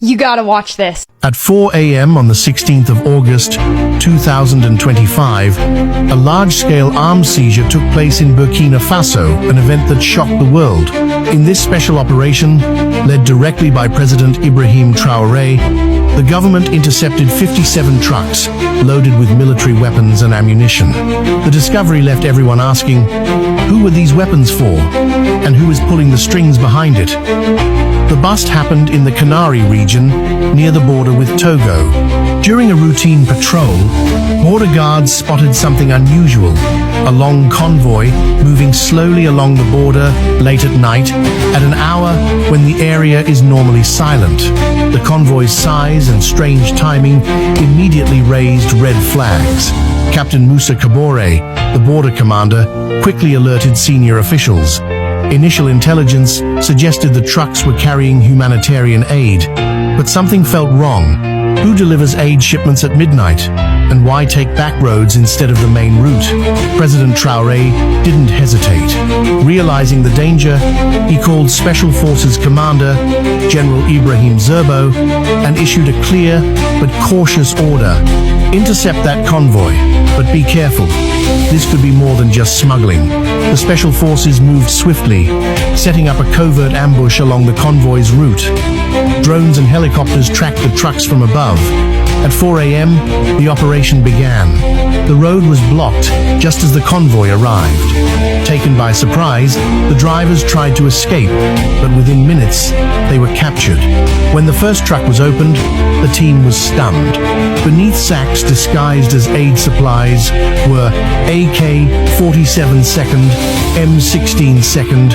You gotta watch this. At 4 a.m. on the 16th of August, 2025, a large-scale arms seizure took place in Burkina Faso, an event that shocked the world. In this special operation, led directly by President Ibrahim Traore, the government intercepted 57 trucks loaded with military weapons and ammunition. The discovery left everyone asking, who were these weapons for? And who is pulling the strings behind it? The bust happened in the Canary region, near the border with Togo. During a routine patrol, border guards spotted something unusual: a long convoy moving slowly along the border late at night, at an hour when the area is normally silent. The convoy's size and strange timing immediately raised red flags. Captain Musa Kabore, the border commander, quickly alerted senior officials. Initial intelligence suggested the trucks were carrying humanitarian aid, but something felt wrong. Who delivers aid shipments at midnight? And why take back roads instead of the main route? President Traore didn't hesitate. Realizing the danger, he called Special Forces Commander General Ibrahim Traore and issued a clear but cautious order: intercept that convoy, but be careful. This could be more than just smuggling. The Special Forces moved swiftly, setting up a covert ambush along the convoy's route. Drones and helicopters tracked the trucks from above. At 4 a.m., the operation began. The road was blocked just as the convoy arrived. Taken by surprise, the drivers tried to escape, but within minutes, they were captured. When the first truck was opened, the team was stunned. Beneath sacks disguised as aid supplies were AK-47 second, M16 second,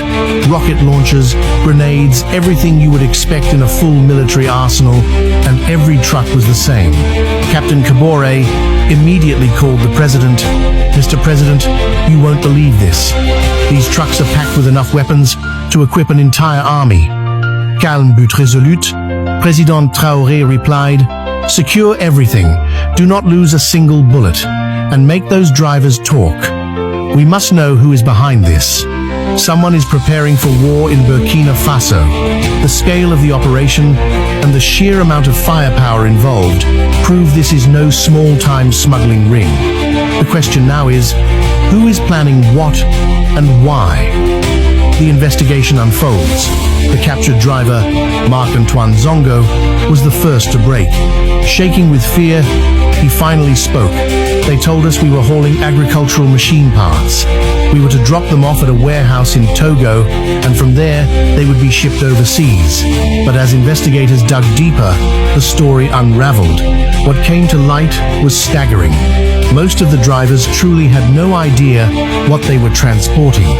rocket launchers, grenades, everything you would expect in a full military arsenal, and every truck was the same. Captain Kabore immediately called the president. Mr. President, you won't believe this. These trucks are packed with enough weapons to equip an entire army. Calme but résolute, President Traore replied, secure everything, do not lose a single bullet, and make those drivers talk. We must know who is behind this. Someone is preparing for war in Burkina Faso. The scale of the operation and the sheer amount of firepower involved prove this is no small-time smuggling ring. The question now is, who is planning what and why? The investigation unfolds. The captured driver, Marc-Antoine Zongo, was the first to break. Shaking with fear, he finally spoke. They told us we were hauling agricultural machine parts. We were to drop them off at a warehouse in Togo, and from there, they would be shipped overseas. But as investigators dug deeper, the story unraveled. What came to light was staggering. Most of the drivers truly had no idea what they were transporting.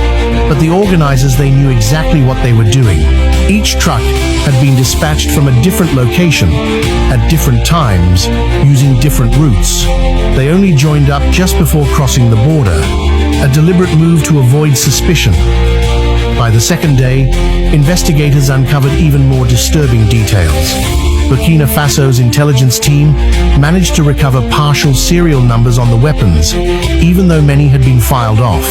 But the organizers, they knew exactly what they were doing. Each truck had been dispatched from a different location, at different times, using different routes. They only joined up just before crossing the border, a deliberate move to avoid suspicion. By the second day, investigators uncovered even more disturbing details. Burkina Faso's intelligence team managed to recover partial serial numbers on the weapons, even though many had been filed off.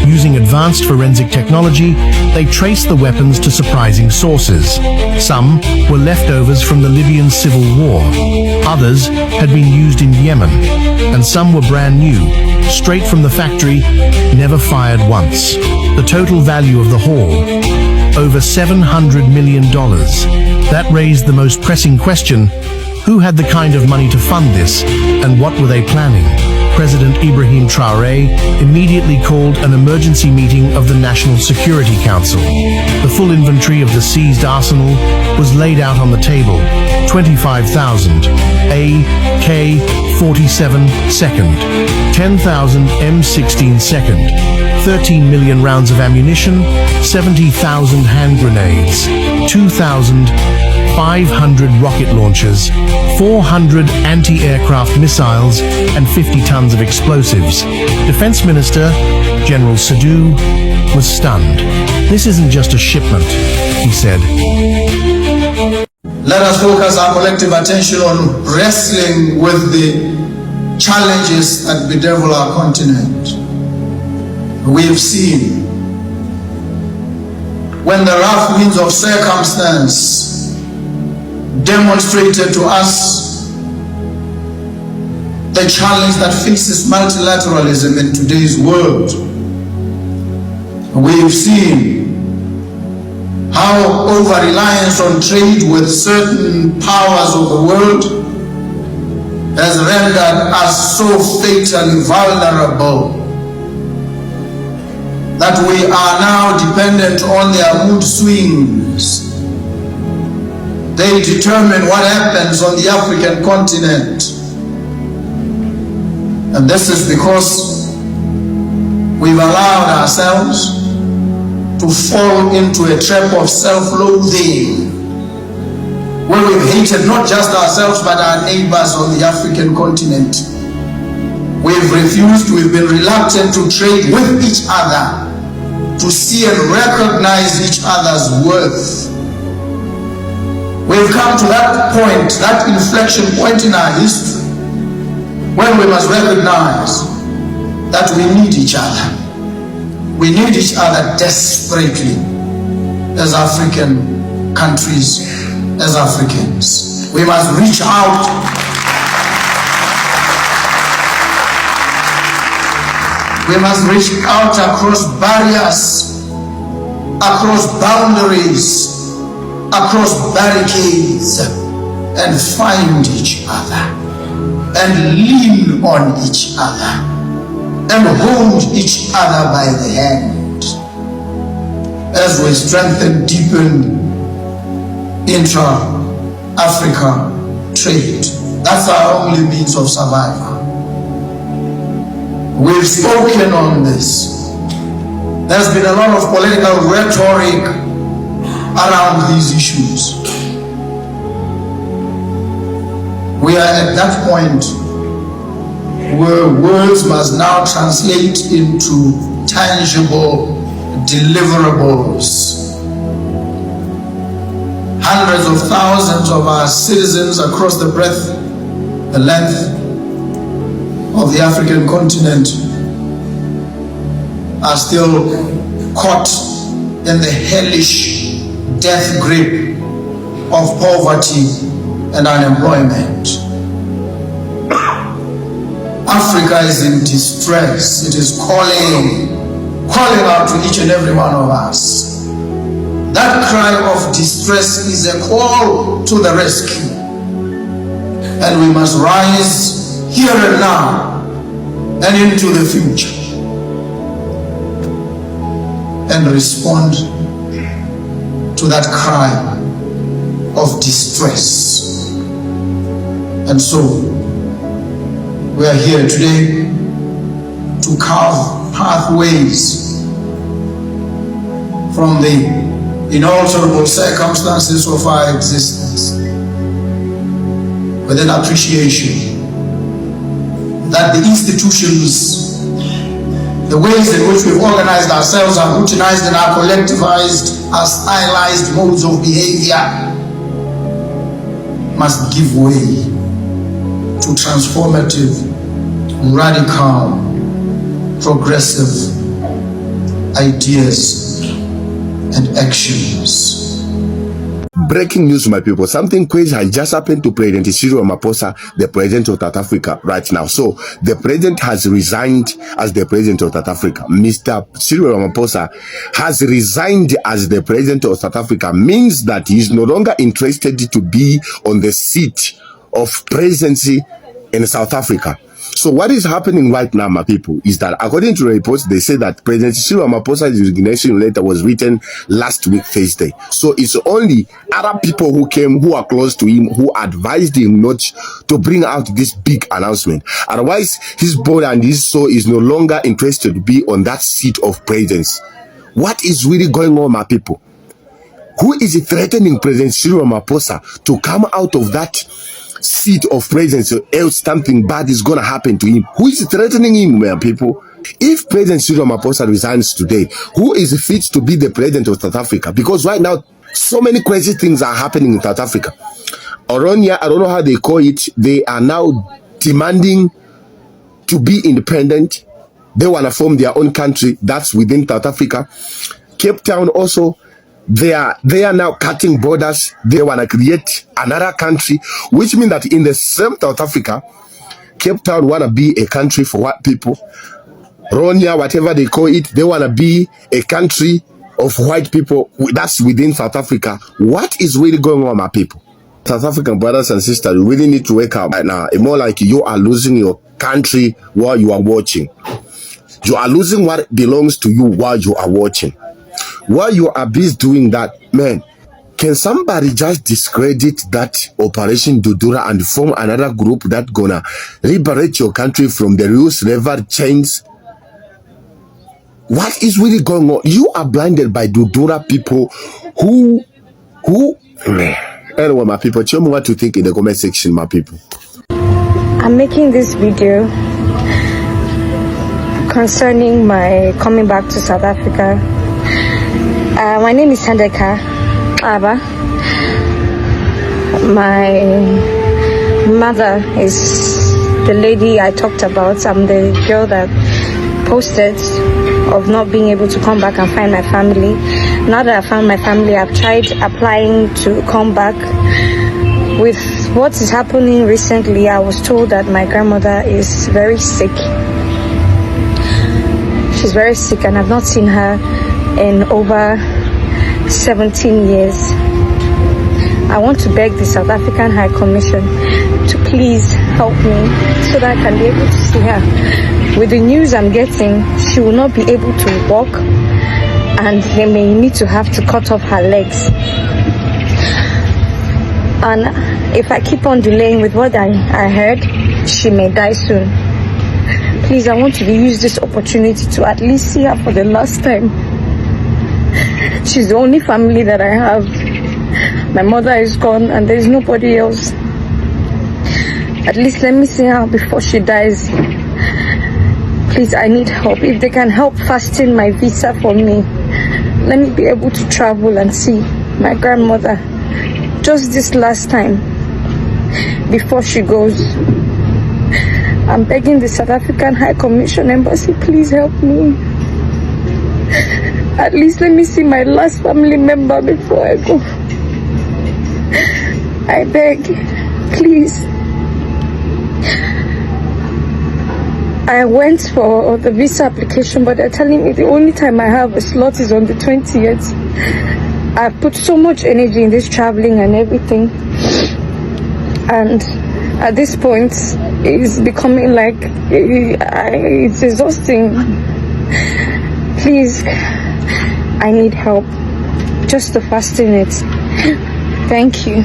Using advanced forensic technology, they traced the weapons to surprising sources. Some were leftovers from the Libyan civil war. Others had been used in Yemen. And some were brand new, straight from the factory, never fired once. The total value of the haul, over $700 million. That raised the most pressing question: who had the kind of money to fund this, and what were they planning? President Ibrahim Traore immediately called an emergency meeting of the National Security Council. The full inventory of the seized arsenal was laid out on the table: 25,000 AK-47 second, 10,000 M16 second, 13 million rounds of ammunition, 70,000 hand grenades, 2,500 rocket launchers, 400 anti-aircraft missiles, and 50 tons of explosives. Defense Minister General Sadu was stunned. This isn't just a shipment, he said. Let us focus our collective attention on wrestling with the challenges that bedevil our continent. We have seen when the rough winds of circumstance demonstrated to us the challenge that faces multilateralism in today's world. We've seen how over-reliance on trade with certain powers of the world has rendered us so fatally vulnerable that we are now dependent on their mood swings. They determine what happens on the African continent. And this is because we've allowed ourselves to fall into a trap of self-loathing, where we've hated not just ourselves but our neighbors on the African continent. We've refused, we've been reluctant to trade with each other, to see and recognize each other's worth. We've come to that point, that inflection point in our history, when we must recognize that we need each other. We need each other desperately as African countries, as Africans. We must reach out. We must reach out across barriers, across boundaries, across barricades, and find each other, and lean on each other, and hold each other by the hand as we strengthen, deepen intra-Africa trade. That's our only means of survival. We've spoken on this. There's been a lot of political rhetoric around these issues. We are at that point where words must now translate into tangible deliverables. Hundreds of thousands of our citizens across the breadth, the length of the African continent are still caught in the hellish death grip of poverty and unemployment. Africa is in distress. It is calling out to each and every one of us. That cry of distress is a call to the rescue. And we must rise here and now and into the future and respond to that cry of distress. And so we are here today to carve pathways from the inalterable circumstances of our existence with an appreciation that the institutions, the ways in which we've organized ourselves, are routinized and are collectivized as stylized modes of behavior, must give way to transformative, radical, progressive ideas and actions. Breaking news, my people. Something crazy has just happened to President Cyril Ramaphosa, the president of South Africa right now. So the president has resigned as the president of South Africa. Mr. Cyril Ramaphosa has resigned as the president of South Africa, means that he is no longer interested to be on the seat of presidency in South Africa. So what is happening right now, my people, is that according to the reports, they say that President Cyril Ramaphosa's resignation letter was written last week, Thursday. So it's only other people who came, who are close to him, who advised him not to bring out this big announcement. Otherwise, his body and his soul is no longer interested to be on that seat of presidency. What is really going on, my people? Who is threatening President Cyril Ramaphosa to come out of that seat of presidency, else something bad is going to happen to him? Who is threatening him, my people? If President Cyril Ramaphosa resigns today, who is fit to be the president of South Africa? Because right now, so many crazy things are happening in South Africa. Oronia, I don't know how they call it, they are now demanding to be independent. They want to form their own country that's within South Africa. Cape Town also, They are now cutting borders. They want to create another country, which means that in the same South Africa, Cape Town want to be a country for white people. Ronya, whatever they call it, they want to be a country of white people. That's within South Africa. What is really going on, my people? South African brothers and sisters, you really need to wake up right now. It's more like you are losing your country while you are watching. You are losing what belongs to you while you are watching. While you are busy doing that, man, can somebody just discredit that Operation Dudura and form another group that gonna liberate your country from the real slavery chains? What is really going on? You are blinded by Dudura people who anyway, my people, tell me what you think in the comment section, my people. I'm making this video concerning my coming back to South Africa. My name is Handeka Aba. My mother is the lady I talked about. I'm the girl that posted of not being able to come back and find my family. Now that I found my family, I've tried applying to come back. With what is happening recently, I was told that my grandmother is very sick. She's very sick and I've not seen her in over 17 years. I want to beg the South African High Commission to please help me so that I can be able to see her. With the news I'm getting, she will not be able to walk and they may need to have to cut off her legs. And if I keep on delaying with what I heard, she may die soon. Please, I want to use this opportunity to at least see her for the last time. She's the only family that I have. My mother is gone and there's nobody else. At least let me see her before she dies. Please, I need help. If they can help fasten my visa for me, let me be able to travel and see my grandmother just this last time before she goes. I'm begging the South African High Commission Embassy, please help me. At least let me see my last family member before I go. I beg, please. I went for the visa application, but they're telling me the only time I have a slot is on the 20th. I've put so much energy in this traveling and everything. And at this point, it's becoming like, it's exhausting. Please, I need help just to fasten it. Thank you.